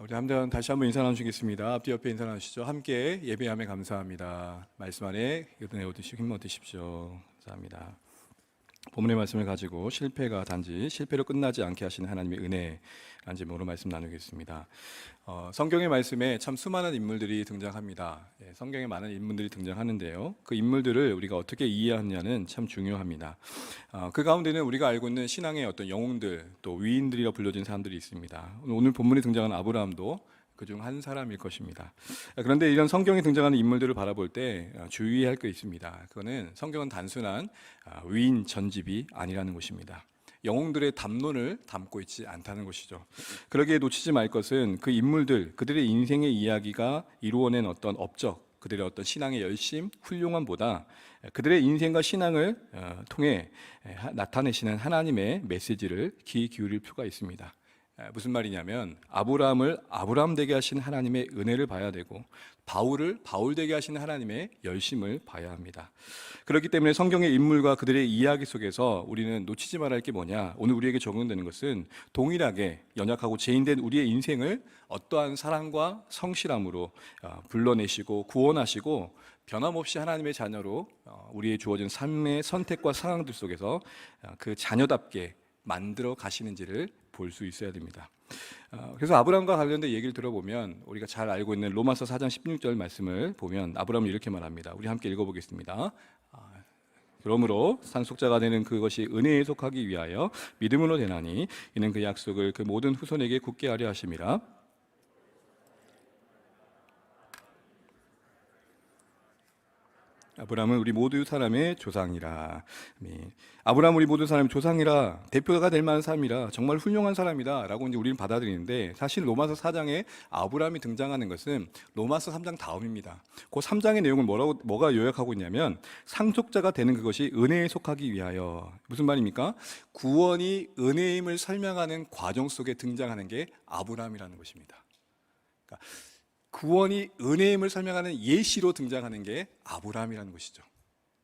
우리 함께 다시 한번 인사 나누시겠습니다. 앞뒤 옆에 인사 나누시죠. 함께 예배함에 감사합니다. 말씀 안에 은혜 얻으시고 힘 얻으십시오. 감사합니다. 본문의 말씀을 가지고 실패가 단지 실패로 끝나지 않게 하시는 하나님의 은혜라는 제목으로 말씀 나누겠습니다. 성경의 말씀에 참 수많은 인물들이 등장합니다. 성경에 많은 인물들이 등장하는데요, 그 인물들을 우리가 어떻게 이해하느냐는 참 중요합니다. 그 가운데는 우리가 알고 있는 신앙의 어떤 영웅들, 또 위인들이라 불려진 사람들이 있습니다. 오늘 본문에 등장하는 아브라함도 그중 한 사람일 것입니다. 그런데 이런 성경에 등장하는 인물들을 바라볼 때 주의할 게 있습니다. 그거는 성경은 단순한 위인 전집이 아니라는 것입니다. 영웅들의 담론을 담고 있지 않다는 것이죠. 그러기에 놓치지 말 것은 그 인물들, 그들의 인생의 이야기가 이루어낸 어떤 업적, 그들의 어떤 신앙의 열심, 훌륭함보다 그들의 인생과 신앙을 통해 나타내시는 하나님의 메시지를 귀 기울일 필요가 있습니다. 무슨 말이냐면, 아브라함을 아브라함 되게 하신 하나님의 은혜를 봐야 되고, 바울을 바울 되게 하시는 하나님의 열심을 봐야 합니다. 그렇기 때문에 성경의 인물과 그들의 이야기 속에서 우리는 놓치지 말아야 할 게 뭐냐, 오늘 우리에게 적용되는 것은 동일하게 연약하고 죄인된 우리의 인생을 어떠한 사랑과 성실함으로 불러내시고 구원하시고 변함없이 하나님의 자녀로 우리의 주어진 삶의 선택과 상황들 속에서 그 자녀답게 만들어 가시는지를 볼 수 있어야 됩니다. 그래서 아브라함과 관련된 얘기를 들어보면, 우리가 잘 알고 있는 로마서 4장 16절 말씀을 보면 아브라함은 이렇게 말합니다. 우리 함께 읽어보겠습니다. 그러므로 상속자가 되는 그것이 은혜에 속하기 위하여 믿음으로 되나니 이는 그 약속을 그 모든 후손에게 굳게 하려 하심이라. 아브라함은 우리 모두 사람의 조상이라. 아브라함은 우리 모두 사람의 조상이라, 대표가 될 만한 사람이라, 정말 훌륭한 사람이다 라고 이제 우리는 받아들이는데, 사실 로마서 4장에 아브라함이 등장하는 것은 로마서 3장 다음입니다. 그 3장의 내용을 뭐가 요약하고 있냐면, 상속자가 되는 그것이 은혜에 속하기 위하여. 무슨 말입니까? 구원이 은혜임을 설명하는 과정 속에 등장하는 게 아브라함이라는 것입니다. 그러니까 구원이 은혜임을 설명하는 예시로 등장하는 게 아브라함이라는 것이죠.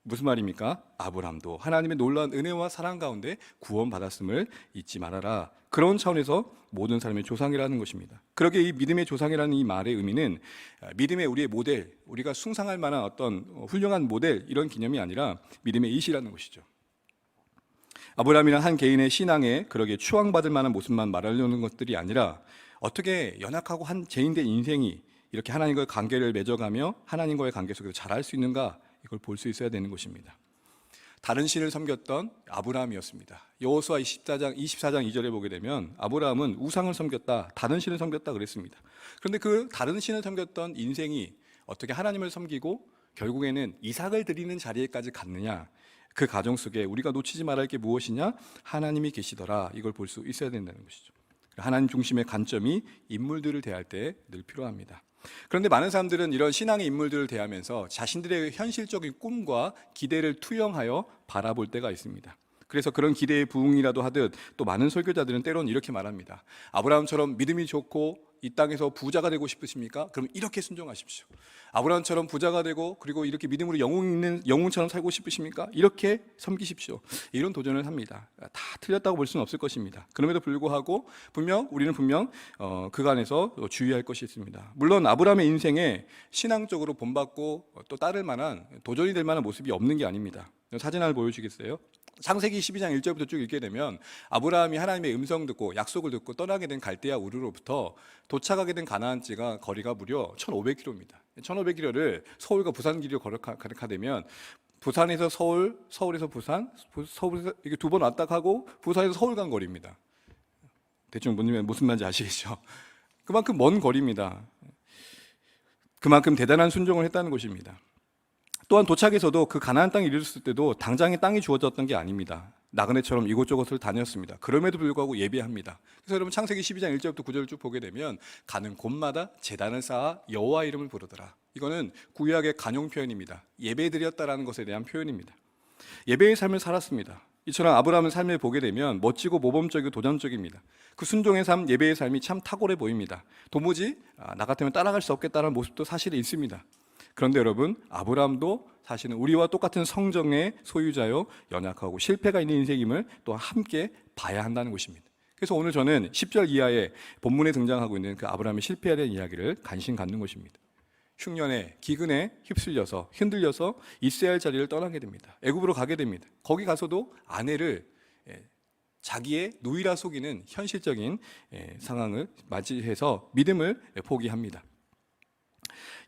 무슨 말입니까? 아브라함도 하나님의 놀라운 은혜와 사랑 가운데 구원받았음을 잊지 말아라. 그런 차원에서 모든 사람의 조상이라는 것입니다. 그러기에 이 믿음의 조상이라는 이 말의 의미는 믿음의 우리의 모델, 우리가 숭상할 만한 어떤 훌륭한 모델, 이런 개념이 아니라 믿음의 이시라는 것이죠. 아브라함이란 한 개인의 신앙에 그러기에 추앙받을 만한 모습만 말하려는 것들이 아니라, 어떻게 연약하고 한 죄인된 인생이 이렇게 하나님과의 관계를 맺어가며 하나님과의 관계 속에서 잘할 수 있는가, 이걸 볼 수 있어야 되는 것입니다. 다른 신을 섬겼던 아브라함이었습니다. 여호수아 24장 2절에 보게 되면 아브라함은 우상을 섬겼다, 다른 신을 섬겼다 그랬습니다. 그런데 그 다른 신을 섬겼던 인생이 어떻게 하나님을 섬기고 결국에는 이삭을 드리는 자리에까지 갔느냐, 그 과정 속에 우리가 놓치지 말아야 할 게 무엇이냐, 하나님이 계시더라, 이걸 볼 수 있어야 된다는 것이죠. 하나님 중심의 관점이 인물들을 대할 때 늘 필요합니다. 그런데 많은 사람들은 이런 신앙의 인물들을 대하면서 자신들의 현실적인 꿈과 기대를 투영하여 바라볼 때가 있습니다. 그래서 그런 기대에 부응이라도 하듯, 또 많은 설교자들은 때로는 이렇게 말합니다. 아브라함처럼 믿음이 좋고 이 땅에서 부자가 되고 싶으십니까? 그럼 이렇게 순종하십시오. 아브라함처럼 부자가 되고 그리고 이렇게 믿음으로 영웅 있는 영웅처럼 살고 싶으십니까? 이렇게 섬기십시오. 이런 도전을 합니다. 다 틀렸다고 볼 수는 없을 것입니다. 그럼에도 불구하고 우리는 분명 그간에서 주의할 것이 있습니다. 물론 아브라함의 인생에 신앙적으로 본받고 또 따를 만한, 도전이 될 만한 모습이 없는 게 아닙니다. 사진 하나 보여주시겠어요? 창세기 12장 1절부터 쭉 읽게 되면 아브라함이 하나님의 음성 듣고 약속을 듣고 떠나게 된 갈대아 우르로부터 도착하게 된 가나안지가 거리가 무려 1,500km입니다. 1,500km를 서울과 부산 길이로 가득하되면, 부산에서 서울, 서울에서 부산, 서울에서 이게 두 번 왔다 가고 부산에서 서울 간 거리입니다. 대충 무슨 말인지 아시겠죠? 그만큼 먼 거리입니다. 그만큼 대단한 순종을 했다는 것입니다. 또한 도착에서도 그 가나안 땅에 이르렀을 때도 당장에 땅이 주어졌던 게 아닙니다. 나그네처럼 이곳저곳을 다녔습니다. 그럼에도 불구하고 예배합니다. 그래서 여러분 창세기 12장 1절부터 9절을 쭉 보게 되면, 가는 곳마다 제단을 쌓아 여호와 이름을 부르더라. 이거는 구약의 간용 표현입니다. 예배드렸다라는 것에 대한 표현입니다. 예배의 삶을 살았습니다. 이처럼 아브라함의 삶을 보게 되면 멋지고 모범적이고 도전적입니다. 그 순종의 삶, 예배의 삶이 참 탁월해 보입니다. 도무지 나 같으면 따라갈 수 없겠다는 모습도 사실은 있습니다. 그런데 여러분, 아브라함도 사실은 우리와 똑같은 성정의 소유자요, 연약하고 실패가 있는 인생임을 또 함께 봐야 한다는 것입니다. 그래서 오늘 저는 10절 이하의 본문에 등장하고 있는 그 아브라함의 실패에 대한 이야기를 관심 갖는 것입니다. 흉년에 기근에 휩쓸려서 흔들려서 있어야 할 자리를 떠나게 됩니다. 애굽으로 가게 됩니다. 거기 가서도 아내를 자기의 누이라 속이는 현실적인 상황을 맞이해서 믿음을 포기합니다.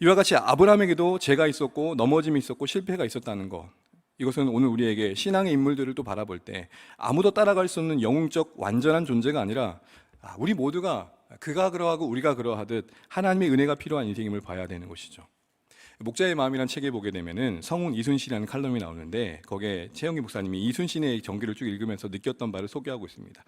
이와 같이 아브라함에게도 죄가 있었고 넘어짐이 있었고 실패가 있었다는 것, 이것은 오늘 우리에게 신앙의 인물들을 또 바라볼 때 아무도 따라갈 수 없는 영웅적 완전한 존재가 아니라 우리 모두가 그가 그러하고 우리가 그러하듯 하나님의 은혜가 필요한 인생임을 봐야 되는 것이죠. 목자의 마음이라는 책에 보게 되면은 성훈 이순신이라는 칼럼이 나오는데 거기에 최영기 목사님이 이순신의 경기를 쭉 읽으면서 느꼈던 바를 소개하고 있습니다.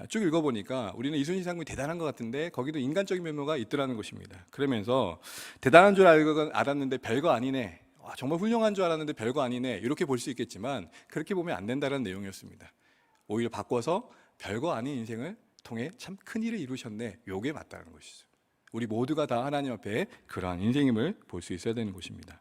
쭉 읽어보니까 우리는 이순신 장군이 대단한 것 같은데 거기도 인간적인 면모가 있더라는 것입니다. 그러면서 대단한 줄 알았는데 별거 아니네, 정말 훌륭한 줄 알았는데 별거 아니네, 이렇게 볼 수 있겠지만 그렇게 보면 안 된다는 내용이었습니다. 오히려 바꿔서 별거 아닌 인생을 통해 참 큰 일을 이루셨네, 요게 맞다는 것이죠. 우리 모두가 다 하나님 앞에 그러한 인생임을 볼 수 있어야 되는 것입니다.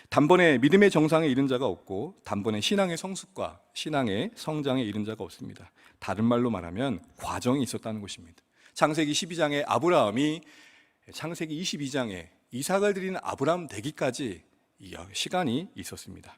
단번에 믿음의 정상에 이른 자가 없고 단번에 신앙의 성숙과 신앙의 성장에 이른 자가 없습니다. 다른 말로 말하면 과정이 있었다는 것입니다. 창세기 12장에 아브라함이 창세기 22장에 이삭을 드리는 아브라함 되기까지 시간이 있었습니다.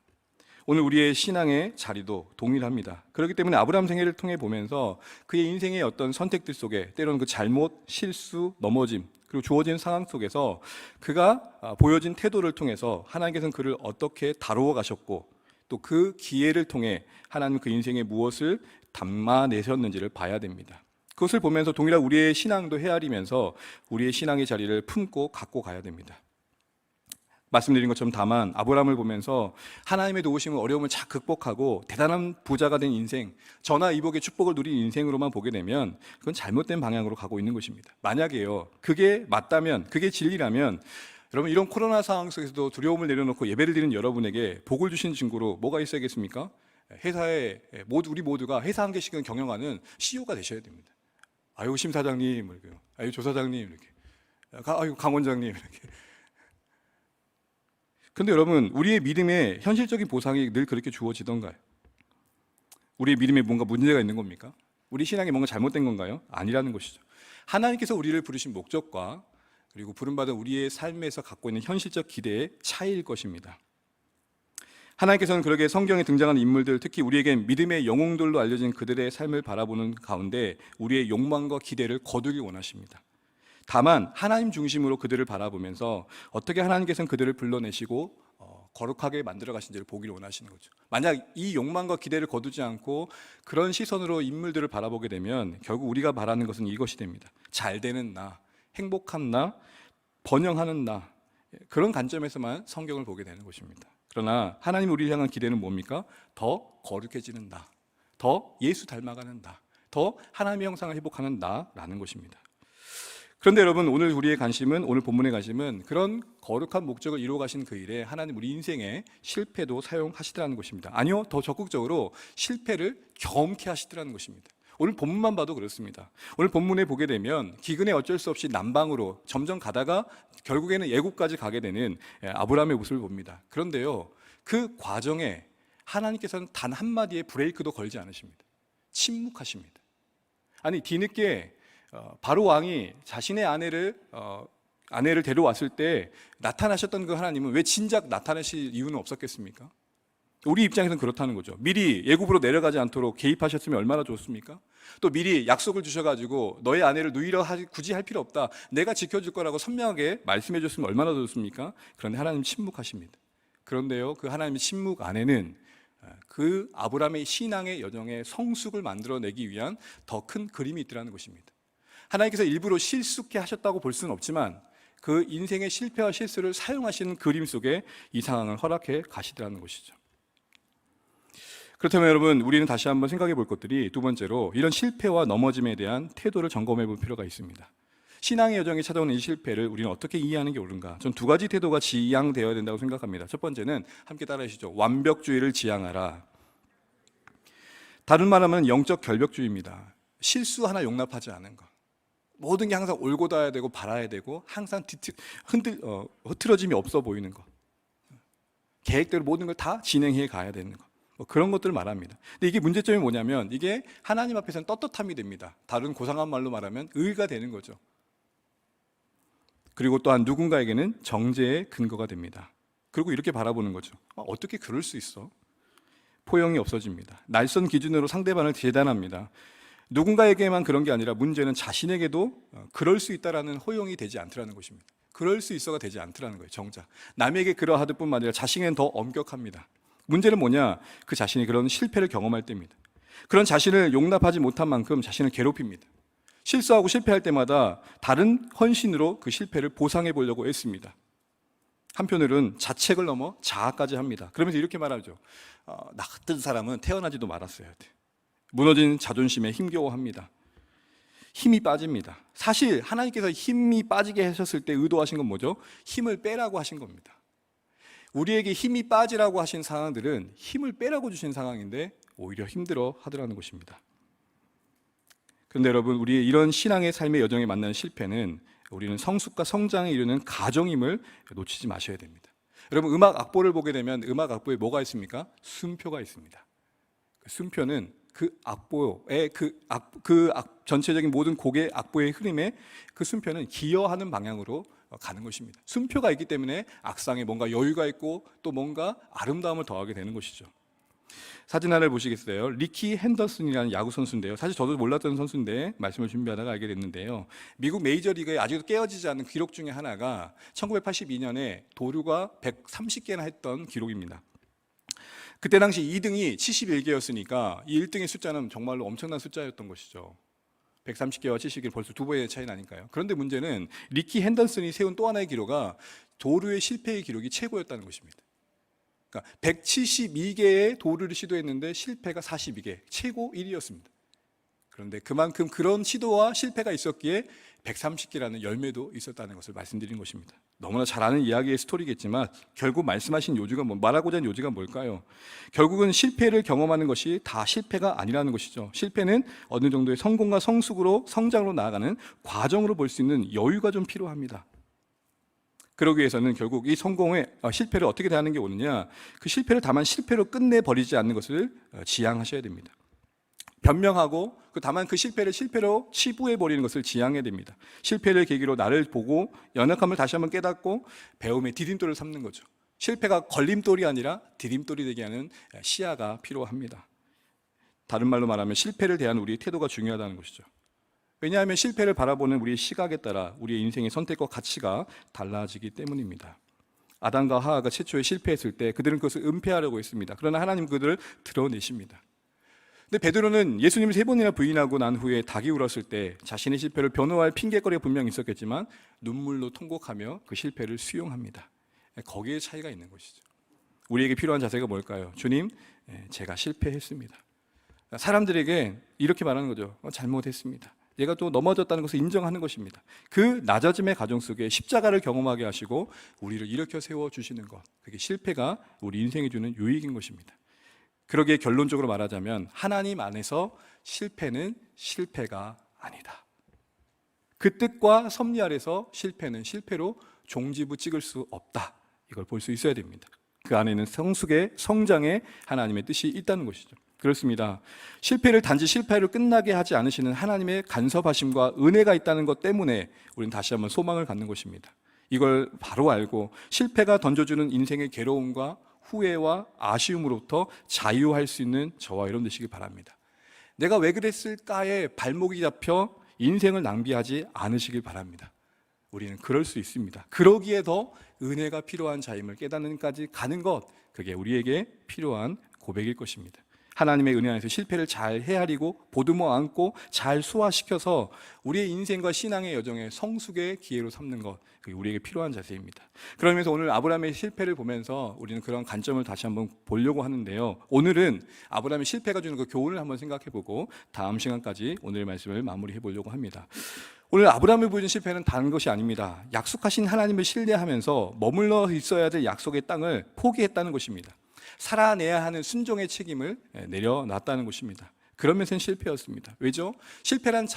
오늘 우리의 신앙의 자리도 동일합니다. 그렇기 때문에 아브라함 생애를 통해 보면서 그의 인생의 어떤 선택들 속에 때로는 그 잘못, 실수, 넘어짐, 그리고 주어진 상황 속에서 그가 보여진 태도를 통해서 하나님께서는 그를 어떻게 다루어 가셨고 또 그 기회를 통해 하나님 그 인생에 무엇을 담아내셨는지를 봐야 됩니다. 그것을 보면서 동일한 우리의 신앙도 헤아리면서 우리의 신앙의 자리를 품고 갖고 가야 됩니다. 말씀드린 것처럼 다만 아브라함을 보면서 하나님의 도우심을 어려움을 잘 극복하고 대단한 부자가 된 인생, 전화 이복의 축복을 누린 인생으로만 보게 되면 그건 잘못된 방향으로 가고 있는 것입니다. 만약에요, 그게 맞다면, 그게 진리라면 여러분, 이런 코로나 상황 속에서도 두려움을 내려놓고 예배를 드리는 여러분에게 복을 주신 증거로 뭐가 있어야겠습니까? 회사에 우리 모두가 회사 한 개씩은 경영하는 CEO가 되셔야 됩니다. 아유 심 사장님, 아유 조 사장님, 이렇게, 아유 강 원장님, 이렇게. 근데 여러분, 우리의 믿음의 현실적인 보상이 늘 그렇게 주어지던가요? 우리의 믿음에 뭔가 문제가 있는 겁니까? 우리 신앙에 뭔가 잘못된 건가요? 아니라는 것이죠. 하나님께서 우리를 부르신 목적과 그리고 부름받은 우리의 삶에서 갖고 있는 현실적 기대의 차이일 것입니다. 하나님께서는 그러게 성경에 등장하는 인물들, 특히 우리에겐 믿음의 영웅들로 알려진 그들의 삶을 바라보는 가운데 우리의 욕망과 기대를 거두길 원하십니다. 다만 하나님 중심으로 그들을 바라보면서 어떻게 하나님께서는 그들을 불러내시고 거룩하게 만들어 가신지를 보기를 원하시는 거죠. 만약 이 욕망과 기대를 거두지 않고 그런 시선으로 인물들을 바라보게 되면 결국 우리가 바라는 것은 이것이 됩니다. 잘 되는 나, 행복한 나, 번영하는 나, 그런 관점에서만 성경을 보게 되는 것입니다. 그러나 하나님 우리를 향한 기대는 뭡니까? 더 거룩해지는 나, 더 예수 닮아가는 나, 더 하나님의 형상을 회복하는 나라는 것입니다. 그런데 여러분, 오늘 우리의 관심은, 오늘 본문의 관심은 그런 거룩한 목적을 이루어 가신 그 일에 하나님 우리 인생의 실패도 사용하시더라는 것입니다. 아니요, 더 적극적으로 실패를 경험케 하시더라는 것입니다. 오늘 본문만 봐도 그렇습니다. 오늘 본문에 보게 되면 기근에 어쩔 수 없이 남방으로 점점 가다가 결국에는 애국까지 가게 되는 아브라함의 모습을 봅니다. 그런데요, 그 과정에 하나님께서는 단 한마디의 브레이크도 걸지 않으십니다. 침묵하십니다. 아니, 뒤늦게 바로 왕이 자신의 아내를 데려왔을 때 나타나셨던 그 하나님은 왜 진작 나타나실 이유는 없었겠습니까? 우리 입장에서는 그렇다는 거죠. 미리 애굽으로 내려가지 않도록 개입하셨으면 얼마나 좋습니까? 또 미리 약속을 주셔가지고 너의 아내를 누이라 굳이 할 필요 없다, 내가 지켜줄 거라고 선명하게 말씀해 줬으면 얼마나 좋습니까? 그런데 하나님 침묵하십니다. 그런데요, 그 하나님의 침묵 안에는 그 아브라함의 신앙의 여정의 성숙을 만들어내기 위한 더 큰 그림이 있더라는 것입니다. 하나님께서 일부러 실수케 하셨다고 볼 수는 없지만 그 인생의 실패와 실수를 사용하시는 그림 속에 이 상황을 허락해 가시더라는 것이죠. 그렇다면 여러분, 우리는 다시 한번 생각해 볼 것들이, 두 번째로 이런 실패와 넘어짐에 대한 태도를 점검해 볼 필요가 있습니다. 신앙의 여정에 찾아오는 이 실패를 우리는 어떻게 이해하는 게 옳은가? 전 두 가지 태도가 지향되어야 된다고 생각합니다. 첫 번째는 함께 따라해 주시죠. 완벽주의를 지향하라. 다른 말하면 영적 결벽주의입니다. 실수 하나 용납하지 않은 것, 모든 게 항상 올고 닿아야 되고 바라야 되고 항상 흐트러짐이 없어 보이는 것, 계획대로 모든 걸 다 진행해 가야 되는 것, 뭐 그런 것들을 말합니다. 근데 이게 문제점이 뭐냐면 이게 하나님 앞에서는 떳떳함이 됩니다. 다른 고상한 말로 말하면 의가 되는 거죠. 그리고 또한 누군가에게는 정죄의 근거가 됩니다. 그리고 이렇게 바라보는 거죠. 어떻게 그럴 수 있어? 포용이 없어집니다. 날선 기준으로 상대방을 재단합니다. 누군가에게만 그런 게 아니라 문제는 자신에게도 그럴 수 있다라는 허용이 되지 않더라는 것입니다. 그럴 수 있어가 되지 않더라는 거예요. 정작 남에게 그러하듯 뿐만 아니라 자신에게는 더 엄격합니다. 문제는 뭐냐? 그 자신이 그런 실패를 경험할 때입니다. 그런 자신을 용납하지 못한 만큼 자신을 괴롭힙니다. 실수하고 실패할 때마다 다른 헌신으로 그 실패를 보상해 보려고 애씁니다. 한편으로는 자책을 넘어 자아까지 합니다. 그러면서 이렇게 말하죠. 나 같은 사람은 태어나지도 말았어야 돼. 무너진 자존심에 힘겨워합니다. 힘이 빠집니다. 사실 하나님께서 힘이 빠지게 하셨을 때 의도하신 건 뭐죠? 힘을 빼라고 하신 겁니다. 우리에게 힘이 빠지라고 하신 상황들은 힘을 빼라고 주신 상황인데 오히려 힘들어 하더라는 것입니다. 그런데 여러분, 우리의 이런 신앙의 삶의 여정에 만나는 실패는 우리는 성숙과 성장에 이르는 가정임을 놓치지 마셔야 됩니다. 여러분, 음악 악보를 보게 되면 음악 악보에 뭐가 있습니까? 순표가 있습니다. 그 순표는 그 악보의 전체적인 모든 곡의 악보의 흐름에 그 순표는 기여하는 방향으로 가는 것입니다. 순표가 있기 때문에 악상에 뭔가 여유가 있고 또 뭔가 아름다움을 더하게 되는 것이죠. 사진 하나를 보시겠어요? 리키 핸더슨이라는 야구 선수인데요. 사실 저도 몰랐던 선수인데 말씀을 준비하다가 알게 됐는데요. 미국 메이저리그에 아직도 깨어지지 않은 기록 중에 하나가 1982년에 도루가 130개나 했던 기록입니다. 그때 당시 2등이 71개였으니까 이 1등의 숫자는 정말로 엄청난 숫자였던 것이죠. 130개와 70개 벌써 두 배의 차이 나니까요. 그런데 문제는 리키 핸더슨이 세운 또 하나의 기록은 도루의 실패의 기록이 최고였다는 것입니다. 그러니까 172개의 도루를 시도했는데 실패가 42개, 최고 1위였습니다. 그런데 그만큼 그런 시도와 실패가 있었기에 130개라는 열매도 있었다는 것을 말씀드린 것입니다. 너무나 잘 아는 이야기의 스토리겠지만 결국 말씀하신 요지가 말하고자 하는 요지가 뭘까요? 결국은 실패를 경험하는 것이 다 실패가 아니라는 것이죠. 실패는 어느 정도의 성공과 성숙으로 성장으로 나아가는 과정으로 볼 수 있는 여유가 좀 필요합니다. 그러기 위해서는 결국 이 실패를 어떻게 대하는 게 오느냐, 그 실패를 다만 실패로 끝내버리지 않는 것을 지향하셔야 됩니다. 변명하고 다만 그 실패를 실패로 치부해버리는 것을 지향해야 됩니다. 실패를 계기로 나를 보고 연약함을 다시 한번 깨닫고 배움의 디딤돌을 삼는 거죠. 실패가 걸림돌이 아니라 디딤돌이 되게 하는 시야가 필요합니다. 다른 말로 말하면 실패를 대하는 우리의 태도가 중요하다는 것이죠. 왜냐하면 실패를 바라보는 우리의 시각에 따라 우리의 인생의 선택과 가치가 달라지기 때문입니다. 아담과 하와가 최초에 실패했을 때 그들은 그것을 은폐하려고 했습니다. 그러나 하나님 그들을 드러내십니다. 근데 베드로는 예수님을 3번이나 부인하고 난 후에 닭이 울었을 때 자신의 실패를 변호할 핑계거리가 분명히 있었겠지만 눈물로 통곡하며 그 실패를 수용합니다. 거기에 차이가 있는 것이죠. 우리에게 필요한 자세가 뭘까요? 주님, 제가 실패했습니다. 사람들에게 이렇게 말하는 거죠. 잘못했습니다. 얘가 또 넘어졌다는 것을 인정하는 것입니다. 그 낮아짐의 과정 속에 십자가를 경험하게 하시고 우리를 일으켜 세워주시는 것, 그게 실패가 우리 인생에 주는 유익인 것입니다. 그러기에 결론적으로 말하자면 하나님 안에서 실패는 실패가 아니다. 그 뜻과 섭리 아래서 실패는 실패로 종지부 찍을 수 없다. 이걸 볼 수 있어야 됩니다. 그 안에는 성숙의 성장의 하나님의 뜻이 있다는 것이죠. 그렇습니다. 실패를 단지 실패로 끝나게 하지 않으시는 하나님의 간섭하심과 은혜가 있다는 것 때문에 우리는 다시 한번 소망을 갖는 것입니다. 이걸 바로 알고 실패가 던져주는 인생의 괴로움과 후회와 아쉬움으로부터 자유할 수 있는 저와 여러분 되시기 바랍니다. 내가 왜 그랬을까에 발목이 잡혀 인생을 낭비하지 않으시길 바랍니다. 우리는 그럴 수 있습니다. 그러기에 더 은혜가 필요한 자임을 깨닫는 까지 가는 것, 그게 우리에게 필요한 고백일 것입니다. 하나님의 은혜 안에서 실패를 잘 헤아리고 보듬어 안고 잘 소화시켜서 우리의 인생과 신앙의 여정에 성숙의 기회로 삼는 것, 그게 우리에게 필요한 자세입니다. 그러면서 오늘 아브라함의 실패를 보면서 우리는 그런 관점을 다시 한번 보려고 하는데요. 오늘은 아브라함의 실패가 주는 그 교훈을 한번 생각해보고 다음 시간까지 오늘의 말씀을 마무리해 보려고 합니다. 오늘 아브라함이 보여준 실패는 다른 것이 아닙니다. 약속하신 하나님을 신뢰하면서 머물러 있어야 될 약속의 땅을 포기했다는 것입니다. 살아내야 하는 순종의 책임을 내려놨다는 것입니다. 그러면서는 실패였습니다. 왜죠? 실패란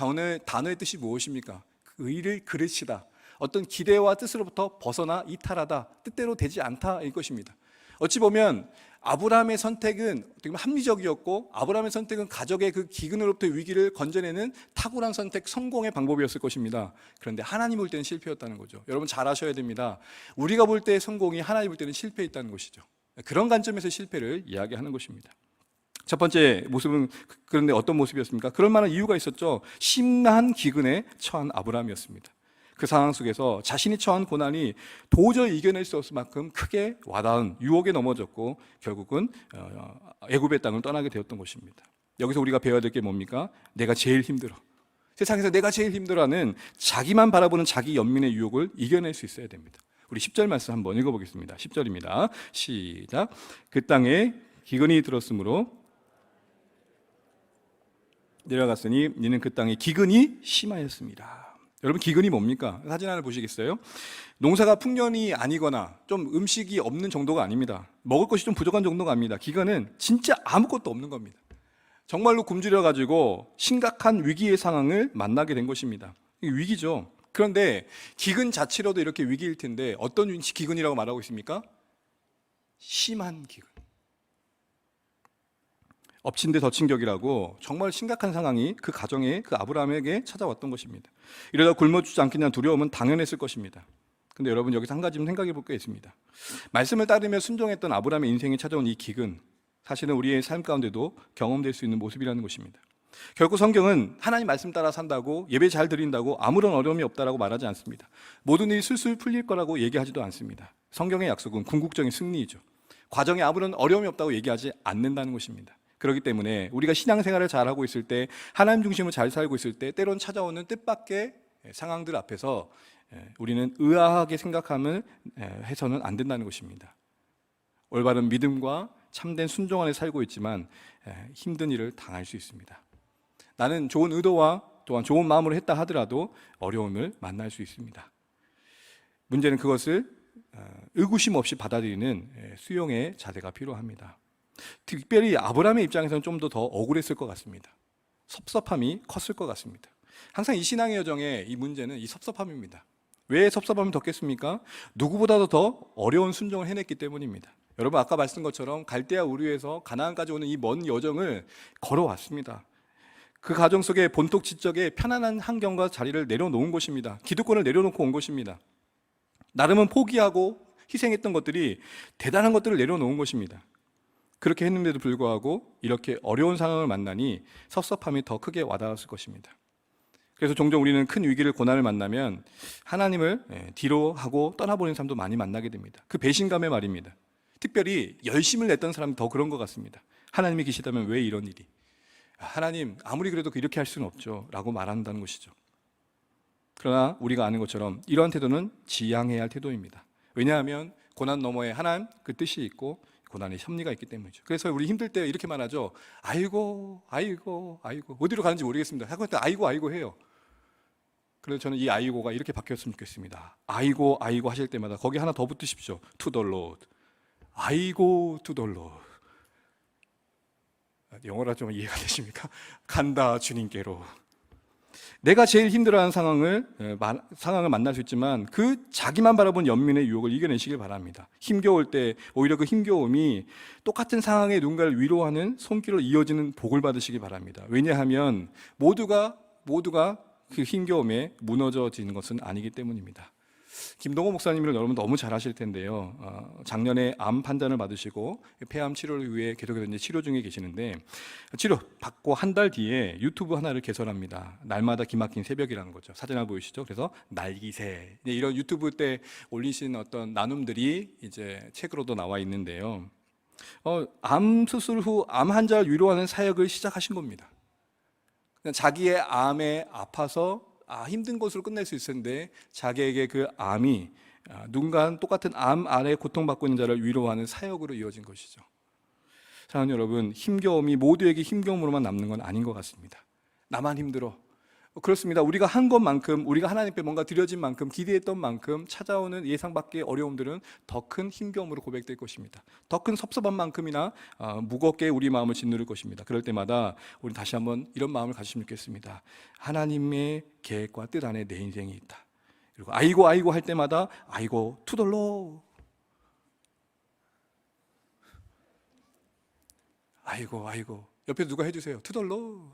단어의 뜻이 무엇입니까? 의를 그르치다, 어떤 기대와 뜻으로부터 벗어나 이탈하다, 뜻대로 되지 않다 일 것입니다. 어찌 보면 아브라함의 선택은 어떻게 보면 합리적이었고, 아브라함의 선택은 가족의 그 기근으로부터 위기를 건져내는 탁월한 선택, 성공의 방법이었을 것입니다. 그런데 하나님 볼 때는 실패였다는 거죠. 여러분 잘 아셔야 됩니다. 우리가 볼 때 성공이 하나님 볼 때는 실패했다는 것이죠. 그런 관점에서 실패를 이야기하는 것입니다. 첫 번째 모습은, 그런데 어떤 모습이었습니까? 그럴 만한 이유가 있었죠. 심한 기근에 처한 아브라함이었습니다. 그 상황 속에서 자신이 처한 고난이 도저히 이겨낼 수 없을 만큼 크게 와닿은 유혹에 넘어졌고, 결국은 애굽의 땅을 떠나게 되었던 것입니다. 여기서 우리가 배워야 될 게 뭡니까? 내가 제일 힘들어. 세상에서 내가 제일 힘들어하는 자기만 바라보는 자기 연민의 유혹을 이겨낼 수 있어야 됩니다. 우리 10절 말씀 한번 읽어보겠습니다. 10절입니다. 시작. 그 땅에 기근이 들었으므로 내려갔으니 니는 그 땅에 기근이 심하였습니다. 여러분, 기근이 뭡니까? 사진 하나 보시겠어요? 농사가 풍년이 아니거나 좀 음식이 없는 정도가 아닙니다. 먹을 것이 좀 부족한 정도가 아닙니다. 기근은 진짜 아무것도 없는 겁니다. 정말로 굶주려 가지고 심각한 위기의 상황을 만나게 된 것입니다. 이게 위기죠. 그런데 기근 자체로도 이렇게 위기일 텐데 어떤 기근이라고 말하고 있습니까? 심한 기근. 엎친 데 덮친 격이라고 정말 심각한 상황이 그 가정에, 그 아브라함에게 찾아왔던 것입니다. 이러다 굶어 죽지 않겠냐는 두려움은 당연했을 것입니다. 근데 여러분, 여기서 한 가지 좀 생각해 볼 게 있습니다. 말씀을 따르며 순종했던 아브라함의 인생에 찾아온 이 기근, 사실은 우리의 삶 가운데도 경험될 수 있는 모습이라는 것입니다. 결국 성경은 하나님 말씀 따라 산다고, 예배 잘 드린다고 아무런 어려움이 없다라고 말하지 않습니다. 모든 일이 술술 풀릴 거라고 얘기하지도 않습니다. 성경의 약속은 궁극적인 승리이죠. 과정에 아무런 어려움이 없다고 얘기하지 않는다는 것입니다. 그렇기 때문에 우리가 신앙생활을 잘하고 있을 때, 하나님 중심으로 잘 살고 있을 때 때론 찾아오는 뜻밖의 상황들 앞에서 우리는 의아하게 생각함을 해서는 안 된다는 것입니다. 올바른 믿음과 참된 순종 안에 살고 있지만 힘든 일을 당할 수 있습니다. 나는 좋은 의도와 또한 좋은 마음으로 했다 하더라도 어려움을 만날 수 있습니다. 문제는 그것을 의구심 없이 받아들이는 수용의 자세가 필요합니다. 특별히 아브라함의 입장에서는 좀 더 억울했을 것 같습니다. 섭섭함이 컸을 것 같습니다. 항상 이 신앙의 여정의 이 문제는 이 섭섭함입니다. 왜 섭섭함이 더 누구보다도 더 어려운 순종을 해냈기 때문입니다. 여러분, 아까 말씀드린 것처럼 갈대아 우르에서 가나안까지 오는 이 먼 여정을 걸어왔습니다. 그 가정 속에 본토 지적에 편안한 환경과 자리를 내려놓은 것입니다. 기득권을 내려놓고 온 것입니다. 나름은 포기하고 희생했던 것들이 대단한 것들을 내려놓은 것입니다. 그렇게 했는데도 불구하고 이렇게 어려운 상황을 만나니 섭섭함이 더 크게 와닿았을 것입니다. 그래서 종종 우리는 큰 위기를, 고난을 만나면 하나님을 뒤로 하고 떠나버리는 사람도 많이 만나게 됩니다. 그 배신감의 말입니다. 특별히 열심을 냈던 사람이 더 그런 것 같습니다. 하나님이 계시다면 왜 이런 일이? 하나님, 아무리 그래도 이렇게 할 수는 없죠 라고 말한다는 것이죠. 그러나 우리가 아는 것처럼 이러한 태도는 지양해야 할 태도입니다. 왜냐하면 고난 너머에 하나님 그 뜻이 있고 고난의 섭리가 있기 때문이죠. 그래서 우리 힘들 때 이렇게 말하죠. 아이고 아이고 아이고. 어디로 가는지 모르겠습니다. 하고 아이고 아이고 해요. 그래서 저는 이 아이고가 이렇게 바뀌었으면 좋겠습니다. 아이고 아이고 하실 때마다 거기 하나 더 붙으십시오. To the Lord. 아이고 to the Lord. 영어라 좀 이해가 되십니까? 간다 주님께로. 내가 제일 힘들어하는 상황을 만날 수 있지만 그 자기만 바라본 연민의 유혹을 이겨내시길 바랍니다. 힘겨울 때 오히려 그 힘겨움이 똑같은 상황의 누군가를 위로하는 손길로 이어지는 복을 받으시기 바랍니다. 왜냐하면 모두가 그 힘겨움에 무너져지는 것은 아니기 때문입니다. 김동호 목사님을 여러분 너무 잘 아실 텐데요. 작년에 암 판단을 받으시고 폐암 치료를 위해 계속해서 이제 치료 중에 계시는데, 치료 받고 한 달 뒤에 유튜브 하나를 개설합니다. 날마다 기막힌 새벽이라는 거죠. 사진 하나 보이시죠? 그래서 날기새, 이런 유튜브 때 올리신 어떤 나눔들이 이제 책으로도 나와 있는데요. 암 수술 후 암 환자를 위로하는 사역을 시작하신 겁니다. 자기의 암에 아파서 힘든 것으로 끝낼 수 있었는데 자기에게 그 암이 누군가 똑같은 암 아래 고통받고 있는 자를 위로하는 사역으로 이어진 것이죠. 사랑하는 여러분, 힘겨움이 모두에게 힘겨움으로만 남는 건 아닌 것 같습니다. 나만 힘들어. 그렇습니다. 우리가 한 것만큼, 우리가 하나님께 뭔가 드려진 만큼, 기대했던 만큼 찾아오는 예상 밖의 어려움들은 더 큰 힘겨움으로 고백될 것입니다. 더 큰 섭섭한 만큼이나 무겁게 우리 마음을 짓누를 것입니다. 그럴 때마다 우리 다시 한번 이런 마음을 가지시면 좋겠습니다. 하나님의 계획과 뜻 안에 내 인생이 있다. 그리고 아이고 아이고 할 때마다 아이고 투덜로. 아이고 아이고 옆에 누가 해주세요. 투덜러.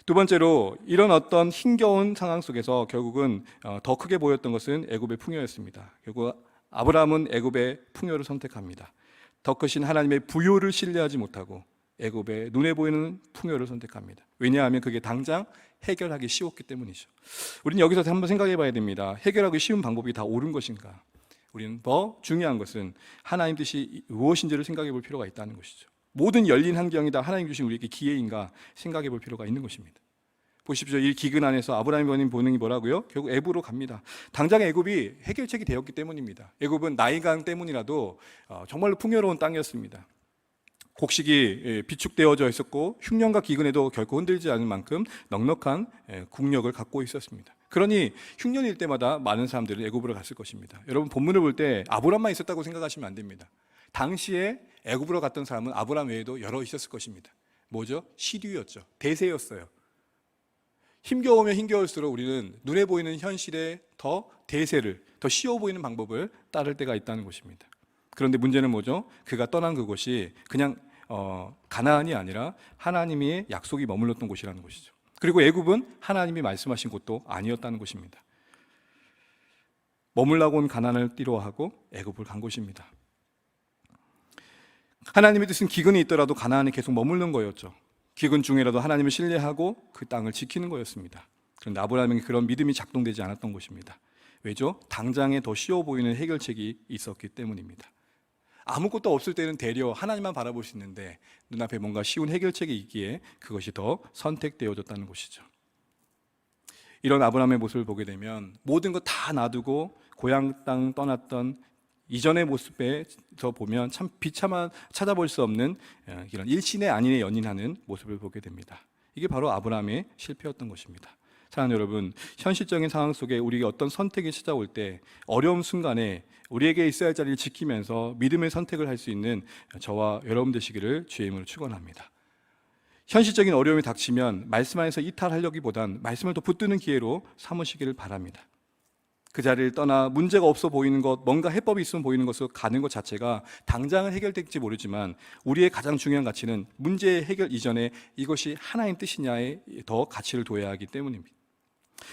두 번째로 이런 어떤 힘겨운 상황 속에서 결국은 더 크게 보였던 것은 애굽의 풍요였습니다. 결국 아브라함은 애굽의 풍요를 선택합니다. 더 크신 하나님의 부요를 신뢰하지 못하고 애굽의 눈에 보이는 풍요를 선택합니다. 왜냐하면 그게 당장 해결하기 쉬웠기 때문이죠. 우리는 여기서 한번 생각해 봐야 됩니다. 해결하기 쉬운 방법이 다 옳은 것인가? 우리는 더 중요한 것은 하나님 뜻이 무엇인지를 생각해 볼 필요가 있다는 것이죠. 모든 열린 환경이 다 하나님 주신 우리에게 기회인가 생각해 볼 필요가 있는 것입니다. 보십시오. 이 기근 안에서 아브라함이 보는 본능이 뭐라고요? 결국 애굽으로 갑니다. 당장 애굽이 해결책이 되었기 때문입니다. 애굽은 나일강 때문이라도 정말로 풍요로운 땅이었습니다. 곡식이 비축되어져 있었고 흉년과 기근에도 결코 흔들지 않을 만큼 넉넉한 국력을 갖고 있었습니다. 그러니 흉년일 때마다 많은 사람들은 애굽으로 갔을 것입니다. 여러분 본문을 볼 때 아브람만 있었다고 생각하시면 안 됩니다. 당시에 애굽으로 갔던 사람은 아브람 외에도 여러 있었을 것입니다. 뭐죠? 시류였죠. 대세였어요. 힘겨우면 힘겨울수록 우리는 눈에 보이는 현실에 더 대세를, 더 쉬워 보이는 방법을 따를 때가 있다는 것입니다. 그런데 문제는 뭐죠? 그가 떠난 그곳이 그냥 가나안이 아니라 하나님의 약속이 머물렀던 곳이라는 것이죠. 그리고 애굽은 하나님이 말씀하신 곳도 아니었다는 것입니다. 머물라고 온 가나안을 띠로하고 애굽을 간 곳입니다. 하나님의 뜻은 기근이 있더라도 가나안에 계속 머무르는 거였죠. 기근 중에라도 하나님을 신뢰하고 그 땅을 지키는 거였습니다. 그런데 아브라함에게 그런 믿음이 작동되지 않았던 것입니다. 왜죠? 당장에 더 쉬워 보이는 해결책이 있었기 때문입니다. 아무것도 없을 때는 되려 하나님만 바라볼 수 있는데 눈앞에 뭔가 쉬운 해결책이 있기에 그것이 더 선택되어졌다는 것이죠. 이런 아브라함의 모습을 보게 되면 모든 것 다 놔두고 고향 땅 떠났던 이전의 모습에서 보면 참 비참한 찾아볼 수 없는 이런 일신의 아닌에 연인하는 모습을 보게 됩니다. 이게 바로 아브라함의 실패였던 것입니다. 사랑하는 여러분, 현실적인 상황 속에 우리에게 어떤 선택이 찾아올 때 어려운 순간에 우리에게 있어야 할 자리를 지키면서 믿음의 선택을 할 수 있는 저와 여러분 되시기를 주의 이름으로 축원합니다. 현실적인 어려움이 닥치면 말씀 안에서 이탈하려기보단 말씀을 더 붙드는 기회로 삼으시기를 바랍니다. 그 자리를 떠나 문제가 없어 보이는 것, 뭔가 해법이 있으면 보이는 것으로 가는 것 자체가 당장은 해결될지 모르지만 우리의 가장 중요한 가치는 문제의 해결 이전에 이것이 하나님 뜻이냐에 더 가치를 둬야 하기 때문입니다.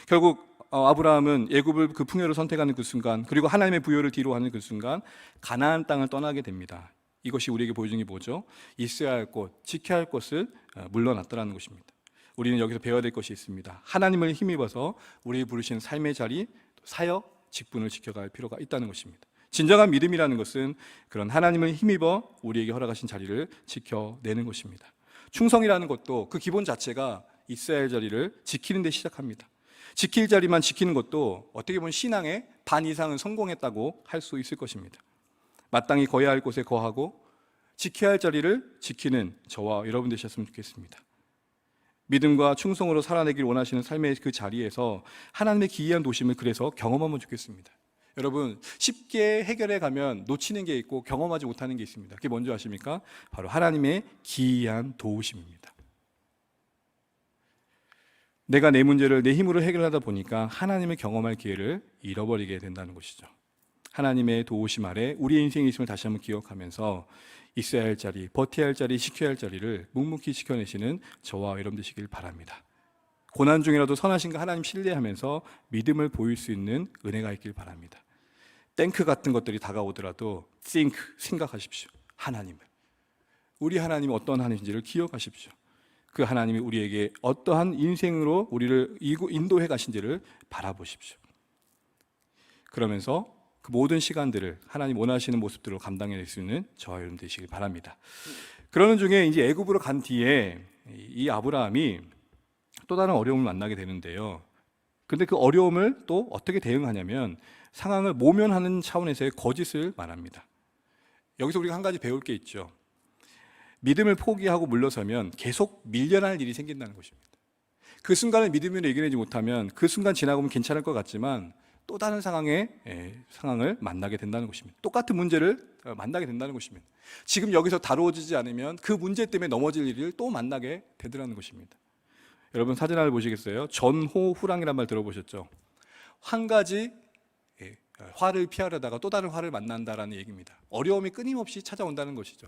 결국 아브라함은 애굽을 그 풍요를 선택하는 그 순간, 그리고 하나님의 부요를 뒤로하는 그 순간 가나안 땅을 떠나게 됩니다. 이것이 우리에게 보여주는 게 뭐죠? 있어야 할 곳, 지켜야 할 것을 물러났더라는 것입니다. 우리는 여기서 배워야 될 것이 있습니다. 하나님을 힘입어서 우리 부르신 삶의 자리, 사역, 직분을 지켜갈 필요가 있다는 것입니다. 진정한 믿음이라는 것은 그런 하나님을 힘입어 우리에게 허락하신 자리를 지켜내는 것입니다. 충성이라는 것도 그 기본 자체가 있어야 할 자리를 지키는 데 시작합니다. 지킬 자리만 지키는 것도 어떻게 보면 신앙의 반 이상은 성공했다고 할 수 있을 것입니다. 마땅히 거해야 할 곳에 거하고 지켜야 할 자리를 지키는 저와 여러분 되셨으면 좋겠습니다. 믿음과 충성으로 살아내길 원하시는 삶의 그 자리에서 하나님의 기이한 도심을 그래서 경험하면 좋겠습니다. 여러분, 쉽게 해결해 가면 놓치는 게 있고 경험하지 못하는 게 있습니다. 그게 뭔지 아십니까? 바로 하나님의 기이한 도우심입니다. 내가 내 문제를 내 힘으로 해결하다 보니까 하나님을 경험할 기회를 잃어버리게 된다는 것이죠. 하나님의 도우심 아래 우리의 인생이 있음을 다시 한번 기억하면서 있어야 할 자리, 버텨야 할 자리, 지켜야 할 자리를 묵묵히 지켜내시는 저와 여러분 되시길 바랍니다. 고난 중이라도 선하신 그 하나님 신뢰하면서 믿음을 보일 수 있는 은혜가 있길 바랍니다. 탱크 같은 것들이 다가오더라도 생각하십시오. 하나님을. 우리 하나님이 어떤 하나님인지를 기억하십시오. 그 하나님이 우리에게 어떠한 인생으로 우리를 인도해 가신지를 바라보십시오. 그러면서 그 모든 시간들을 하나님 원하시는 모습들로 감당해낼 수 있는 저와 여러분 되시길 바랍니다. 그러는 중에 이제 애굽으로 간 뒤에 이 아브라함이 또 다른 어려움을 만나게 되는데요. 근데 그 어려움을 또 어떻게 대응하냐면 상황을 모면하는 차원에서의 거짓을 말합니다. 여기서 우리가 한 가지 배울 게 있죠. 믿음을 포기하고 물러서면 계속 밀려날 일이 생긴다는 것입니다. 그 순간을 믿음으로 이겨내지 못하면 그 순간 지나가면 괜찮을 것 같지만 또 다른 상황을 만나게 된다는 것입니다. 똑같은 문제를 만나게 된다는 것입니다. 지금 여기서 다루어지지 않으면 그 문제 때문에 넘어질 일을 또 만나게 되더라는 것입니다. 여러분 사진 하나 보시겠어요? 전호후랑이란 말 들어보셨죠? 한 가지 화를 피하려다가 또 다른 화를 만난다라는 얘기입니다. 어려움이 끊임없이 찾아온다는 것이죠.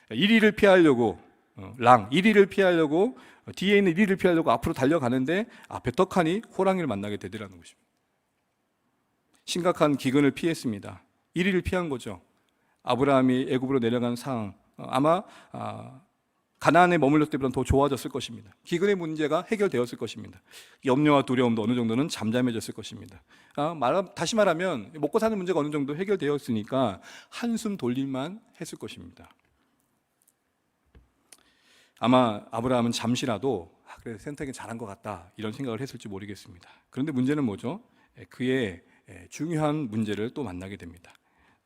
1위를 피하려고 1위를 피하려고 뒤에 있는 1위를 피하려고 앞으로 달려가는데 앞에 떡하니 호랑이를 만나게 되더라는 것입니다. 심각한 기근을 피했습니다. 1위를 피한 거죠. 아브라함이 애굽으로 내려간 상황, 아마 가나안에 머물렀을 때보다 더 좋아졌을 것입니다. 기근의 문제가 해결되었을 것입니다. 염려와 두려움도 어느 정도는 잠잠해졌을 것입니다. 다시 말하면 먹고 사는 문제가 어느 정도 해결되었으니까 한숨 돌릴만 했을 것입니다. 아마 아브라함은 잠시라도 그래 선택이 잘한 것 같다 이런 생각을 했을지 모르겠습니다. 그런데 문제는 뭐죠? 그의 중요한 문제를 또 만나게 됩니다.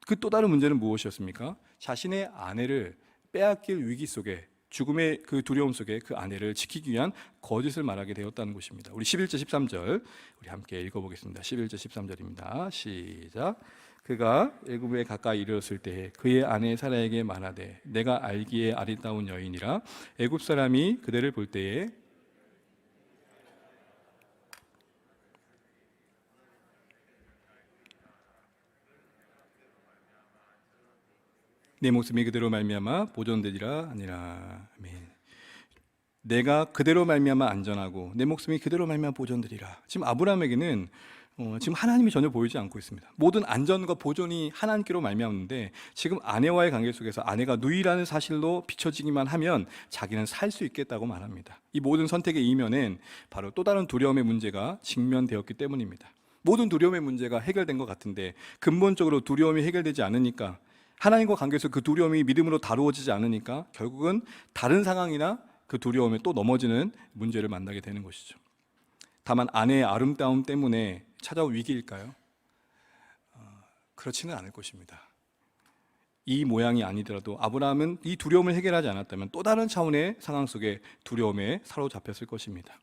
그 또 다른 문제는 무엇이었습니까? 자신의 아내를 빼앗길 위기 속에, 죽음의 그 두려움 속에 그 아내를 지키기 위한 거짓을 말하게 되었다는 것입니다. 우리 11절 13절 우리 함께 읽어보겠습니다. 11절 13절입니다. 시작. 그가 애굽에 가까이 이르렀을 때 그의 아내 사라에게 말하되 내가 알기에 아리따운 여인이라 애굽 사람이 그대를 볼 때에 내 목숨이 그대로 말미암아 보존되리라 아니라. 아멘. 내가 그대로 말미암아 안전하고 내 목숨이 그대로 말미암아 보존되리라. 지금 아브라함에게는 지금 하나님이 전혀 보이지 않고 있습니다. 모든 안전과 보존이 하나님께로 말미암는데 지금 아내와의 관계 속에서 아내가 누이라는 사실로 비춰지기만 하면 자기는 살 수 있겠다고 말합니다. 이 모든 선택의 이면엔 바로 또 다른 두려움의 문제가 직면되었기 때문입니다. 모든 두려움의 문제가 해결된 것 같은데 근본적으로 두려움이 해결되지 않으니까, 하나님과 관계에서 그 두려움이 믿음으로 다루어지지 않으니까 결국은 다른 상황이나 그 두려움에 또 넘어지는 문제를 만나게 되는 것이죠. 다만 아내의 아름다움 때문에 찾아온 위기일까요? 그렇지는 않을 것입니다. 이 모양이 아니더라도 아브라함은 이 두려움을 해결하지 않았다면 또 다른 차원의 상황 속에 두려움에 사로잡혔을 것입니다.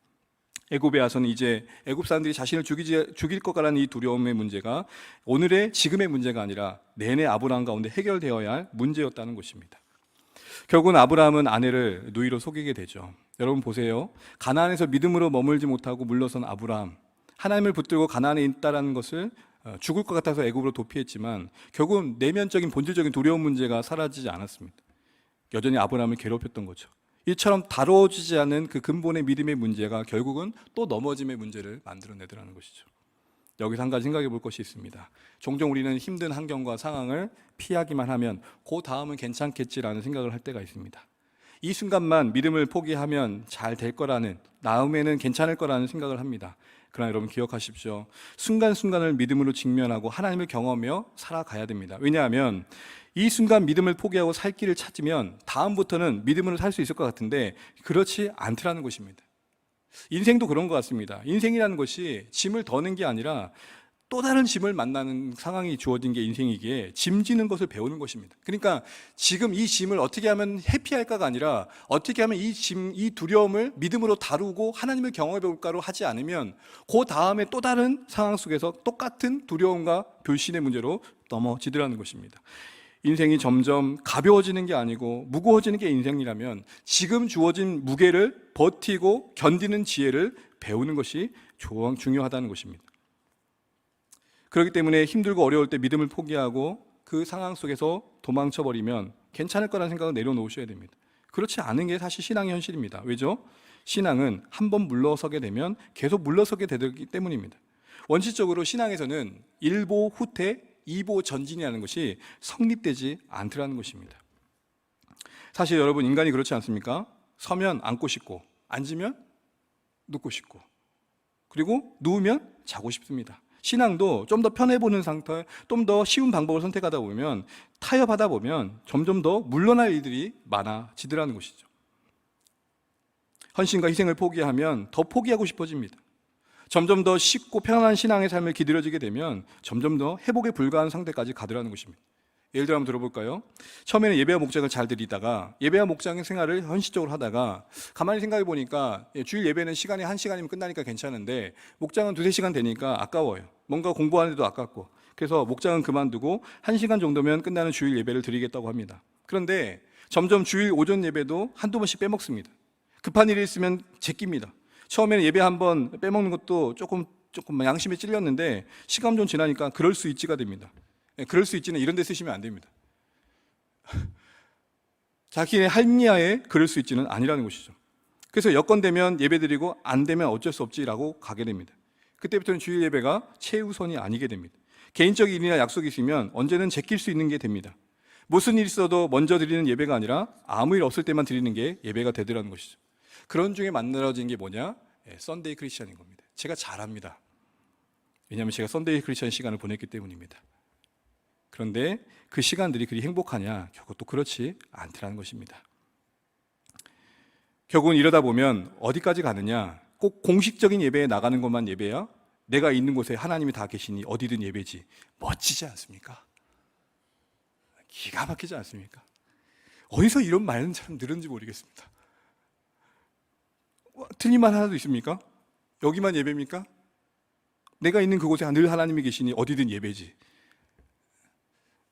애굽에 와서는 이제 애굽 사람들이 자신을 죽일 것 같다는 이 두려움의 문제가 오늘의 지금의 문제가 아니라 내내 아브라함 가운데 해결되어야 할 문제였다는 것입니다. 결국은 아브라함은 아내를 누이로 속이게 되죠. 여러분 보세요. 가나안에서 믿음으로 머물지 못하고 물러선 아브라함, 하나님을 붙들고 가나안에 있다라는 것을 죽을 것 같아서 애굽으로 도피했지만 결국은 내면적인 본질적인 두려움 문제가 사라지지 않았습니다. 여전히 아브라함을 괴롭혔던 거죠. 이처럼 다뤄지지 않은 그 근본의 믿음의 문제가 결국은 또 넘어짐의 문제를 만들어내더라는 것이죠. 여기서 한 가지 생각해 볼 것이 있습니다. 종종 우리는 힘든 환경과 상황을 피하기만 하면 그 다음은 괜찮겠지라는 생각을 할 때가 있습니다. 이 순간만 믿음을 포기하면 잘 될 거라는, 다음에는 괜찮을 거라는 생각을 합니다. 그러나 여러분 기억하십시오. 순간순간을 믿음으로 직면하고 하나님을 경험하며 살아가야 됩니다. 왜냐하면 이 순간 믿음을 포기하고 살 길을 찾으면 다음부터는 믿음으로 살 수 있을 것 같은데 그렇지 않더라는 것입니다. 인생도 그런 것 같습니다. 인생이라는 것이 짐을 더는 게 아니라 또 다른 짐을 만나는 상황이 주어진 게 인생이기에 짐지는 것을 배우는 것입니다. 그러니까 지금 이 짐을 어떻게 하면 회피할까가 아니라 어떻게 하면 이 두려움을 믿음으로 다루고 하나님을 경험해 볼까로 하지 않으면 그 다음에 또 다른 상황 속에서 똑같은 두려움과 불신의 문제로 넘어지더라는 것입니다. 인생이 점점 가벼워지는 게 아니고 무거워지는 게 인생이라면 지금 주어진 무게를 버티고 견디는 지혜를 배우는 것이 중요하다는 것입니다. 그렇기 때문에 힘들고 어려울 때 믿음을 포기하고 그 상황 속에서 도망쳐버리면 괜찮을 거라는 생각을 내려놓으셔야 됩니다. 그렇지 않은 게 사실 신앙의 현실입니다. 왜죠? 신앙은 한번 물러서게 되면 계속 물러서게 되기 때문입니다. 원칙적으로 신앙에서는 일보 후퇴, 이보 전진이라는 것이 성립되지 않더라는 것입니다. 사실 여러분 인간이 그렇지 않습니까? 서면 앉고 싶고 앉으면 눕고 싶고 그리고 누우면 자고 싶습니다. 신앙도 좀 더 편해보는 상태, 좀 더 쉬운 방법을 선택하다 보면 타협하다 보면 점점 더 물러날 일들이 많아지더라는 것이죠. 헌신과 희생을 포기하면 더 포기하고 싶어집니다. 점점 더 쉽고 편안한 신앙의 삶을 기들여지게 되면 점점 더 회복에 불과한 상태까지 가더라는 것입니다. 예를 들어 한번 들어볼까요? 처음에는 예배와 목장을 잘 드리다가 예배와 목장 생활을 현실적으로 하다가 가만히 생각해 보니까 주일 예배는 시간이 1시간이면 끝나니까 괜찮은데 목장은 2-3시간 되니까 아까워요. 뭔가 공부하는데도 아깝고 그래서 목장은 그만두고 1시간 정도면 끝나는 주일 예배를 드리겠다고 합니다. 그런데 점점 주일 오전 예배도 한두 번씩 빼먹습니다. 급한 일이 있으면 제낍니다. 처음에는 예배 한번 빼먹는 것도 조금 조금 양심에 찔렸는데 시간 좀 지나니까 그럴 수 있지가 됩니다. 그럴 수 있지는 이런 데 쓰시면 안 됩니다. 자기의 할미야에 그럴 수 있지는 아니라는 것이죠. 그래서 여건 되면 예배드리고 안 되면 어쩔 수 없지라고 가게 됩니다. 그때부터는 주일 예배가 최우선이 아니게 됩니다. 개인적인 일이나 약속이 있으면 언제는 제낄 수 있는 게 됩니다. 무슨 일 있어도 먼저 드리는 예배가 아니라 아무 일 없을 때만 드리는 게 예배가 되더라는 것이죠. 그런 중에 만들어진 게 뭐냐? 썬데이 크리스천인 겁니다. 제가 잘합니다. 왜냐하면 제가 썬데이 크리스천 시간을 보냈기 때문입니다. 그런데 그 시간들이 그리 행복하냐? 결국 또 그렇지 않더라는 것입니다. 결국은 이러다 보면 어디까지 가느냐? 꼭 공식적인 예배에 나가는 것만 예배야? 내가 있는 곳에 하나님이 다 계시니 어디든 예배지. 멋지지 않습니까? 기가 막히지 않습니까? 어디서 이런 말은 참 늘은지 모르겠습니다. 틀린 말 하나도 있습니까? 여기만 예배입니까? 내가 있는 그곳에 늘 하나님이 계시니 어디든 예배지.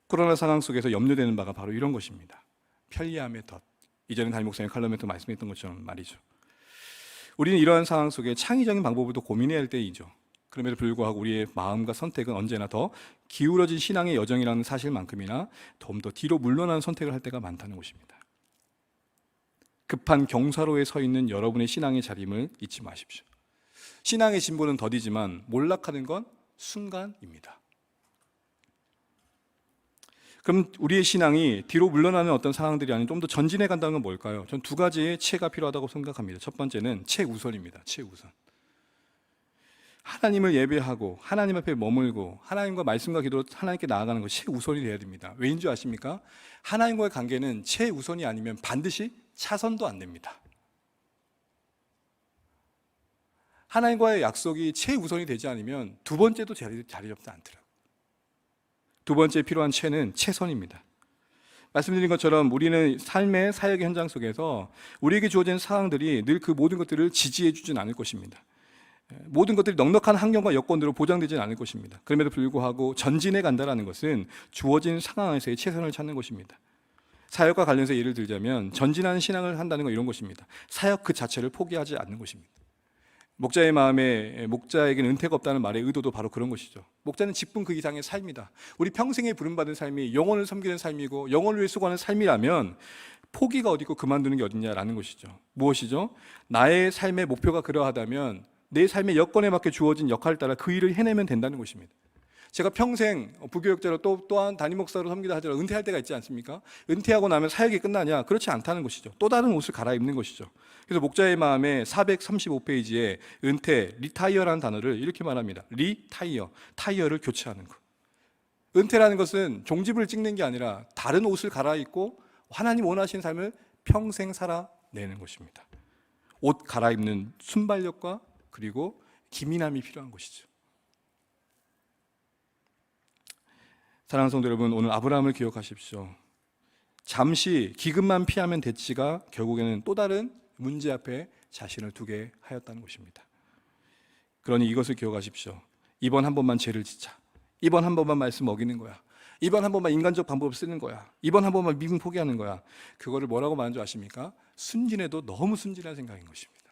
코로나 상황 속에서 염려되는 바가 바로 이런 것입니다. 편리함의 덫. 이전에 담임 목사님 칼럼에도 말씀했던 것처럼 말이죠. 우리는 이러한 상황 속에 창의적인 방법을 또 고민해야 할 때이죠. 그럼에도 불구하고 우리의 마음과 선택은 언제나 더 기울어진 신앙의 여정이라는 사실만큼이나 좀 더 뒤로 물러나는 선택을 할 때가 많다는 것입니다. 급한 경사로에 서 있는 여러분의 신앙의 자림을 잊지 마십시오. 신앙의 진보는 더디지만 몰락하는 건 순간입니다. 그럼 우리의 신앙이 뒤로 물러나는 어떤 상황들이 아닌 좀 더 전진해 간다는 건 뭘까요? 전 두 가지의 체가 필요하다고 생각합니다. 첫 번째는 최우선입니다. 최우선. 하나님을 예배하고 하나님 앞에 머물고 하나님과 말씀과 기도로 하나님께 나아가는 것이 최우선이 되어야 됩니다. 왜인 줄 아십니까? 하나님과의 관계는 최우선이 아니면 반드시 차선도 안 됩니다. 하나님과의 약속이 최우선이 되지 않으면 두 번째도 자리 잡지 않더라고요. 두 번째 필요한 최는 최선입니다. 말씀드린 것처럼 우리는 삶의 사역의 현장 속에서 우리에게 주어진 상황들이 늘 그 모든 것들을 지지해 주진 않을 것입니다. 모든 것들이 넉넉한 환경과 여건으로 보장되지는 않을 것입니다. 그럼에도 불구하고 전진해 간다는 것은 주어진 상황에서의 최선을 찾는 것입니다. 사역과 관련해서 예를 들자면 전진하는 신앙을 한다는 건 이런 것입니다. 사역 그 자체를 포기하지 않는 것입니다. 목자의 마음에 목자에게는 은퇴가 없다는 말의 의도도 바로 그런 것이죠. 목자는 직분 그 이상의 삶이다. 우리 평생에 부름받은 삶이 영혼을 섬기는 삶이고 영혼을 위해 수고하는 삶이라면 포기가 어디 있고 그만두는 게 어딨냐라는 것이죠. 무엇이죠? 나의 삶의 목표가 그러하다면 내 삶의 여건에 맞게 주어진 역할을 따라 그 일을 해내면 된다는 것입니다. 제가 평생 부교육자로 또한 담임 목사로 섬기다 하더라도 은퇴할 때가 있지 않습니까? 은퇴하고 나면 사역이 끝나냐? 그렇지 않다는 것이죠. 또 다른 옷을 갈아입는 것이죠. 그래서 목자의 마음에 435페이지에 은퇴, 리타이어라는 단어를 이렇게 말합니다. 리타이어, 타이어를 교체하는 것. 은퇴라는 것은 종집을 찍는 게 아니라 다른 옷을 갈아입고 하나님 원하시는 삶을 평생 살아내는 것입니다. 옷 갈아입는 순발력과 그리고 기민함이 필요한 것이죠. 사랑하는 성도 여러분, 오늘 아브라함을 기억하십시오. 잠시 기근만 피하면 됐지가 결국에는 또 다른 문제 앞에 자신을 두게 하였다는 것입니다. 그러니 이것을 기억하십시오. 이번 한 번만 죄를 짓자. 이번 한 번만 말씀 어기는 거야. 이번 한 번만 인간적 방법을 쓰는 거야. 이번 한 번만 믿음 포기하는 거야. 그거를 뭐라고 말하는 줄 아십니까? 순진해도 너무 순진한 생각인 것입니다.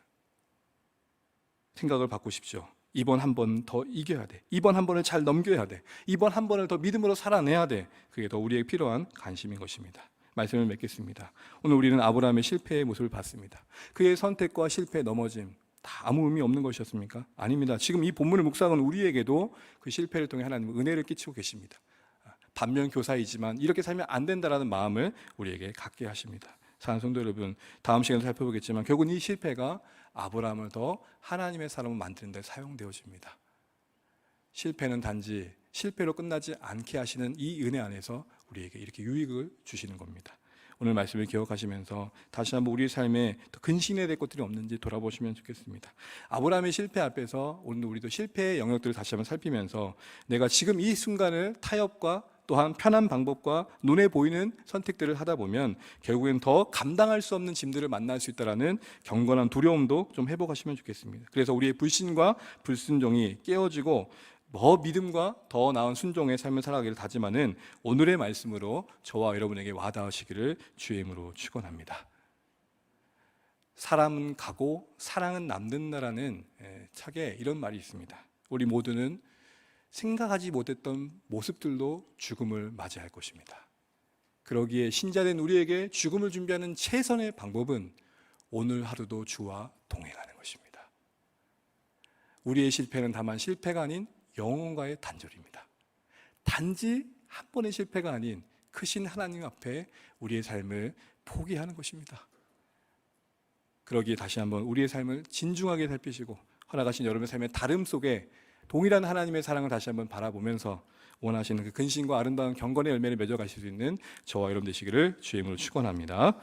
생각을 바꾸십시오. 이번 한 번 더 이겨야 돼. 이번 한 번을 잘 넘겨야 돼. 이번 한 번을 더 믿음으로 살아내야 돼. 그게 더 우리에게 필요한 관심인 것입니다. 말씀을 맺겠습니다. 오늘 우리는 아브라함의 실패의 모습을 봤습니다. 그의 선택과 실패, 넘어짐 다 아무 의미 없는 것이었습니까? 아닙니다. 지금 이 본문을 묵상은 우리에게도 그 실패를 통해 하나님은 은혜를 끼치고 계십니다. 반면 교사이지만 이렇게 살면 안 된다라는 마음을 우리에게 갖게 하십니다. 사랑하는 성도 여러분, 다음 시간에 살펴보겠지만 결국은 이 실패가 아브라함을 더 하나님의 사람을 만드는 데 사용되어집니다. 실패는 단지 실패로 끝나지 않게 하시는 이 은혜 안에서 우리에게 이렇게 유익을 주시는 겁니다. 오늘 말씀을 기억하시면서 다시 한번 우리 삶에 더 근신해야 될 것들이 없는지 돌아보시면 좋겠습니다. 아브라함의 실패 앞에서 오늘 우리도 실패의 영역들을 다시 한번 살피면서 내가 지금 이 순간을 타협과 또한 편한 방법과 눈에 보이는 선택들을 하다 보면 결국엔 더 감당할 수 없는 짐들을 만날 수 있다는 경건한 두려움도 좀 회복하시면 좋겠습니다. 그래서 우리의 불신과 불순종이 깨어지고 더 믿음과 더 나은 순종의 삶을 살아가기를 다짐하는 오늘의 말씀으로 저와 여러분에게 와닿으시기를 주의 이름으로 축원합니다. 사람은 가고 사랑은 남는다라는 책에 이런 말이 있습니다. 우리 모두는 생각하지 못했던 모습들로 죽음을 맞이할 것입니다. 그러기에 신자된 우리에게 죽음을 준비하는 최선의 방법은 오늘 하루도 주와 동행하는 것입니다. 우리의 실패는 다만 실패가 아닌 영혼과의 단절입니다. 단지 한 번의 실패가 아닌 크신 하나님 앞에 우리의 삶을 포기하는 것입니다. 그러기에 다시 한번 우리의 삶을 진중하게 살피시고 허락하신 여러분의 삶의 다름 속에 동일한 하나님의 사랑을 다시 한번 바라보면서 원하시는 그 근신과 아름다운 경건의 열매를 맺어가실 수 있는 저와 여러분 되시기를 주의 이름으로 축원합니다.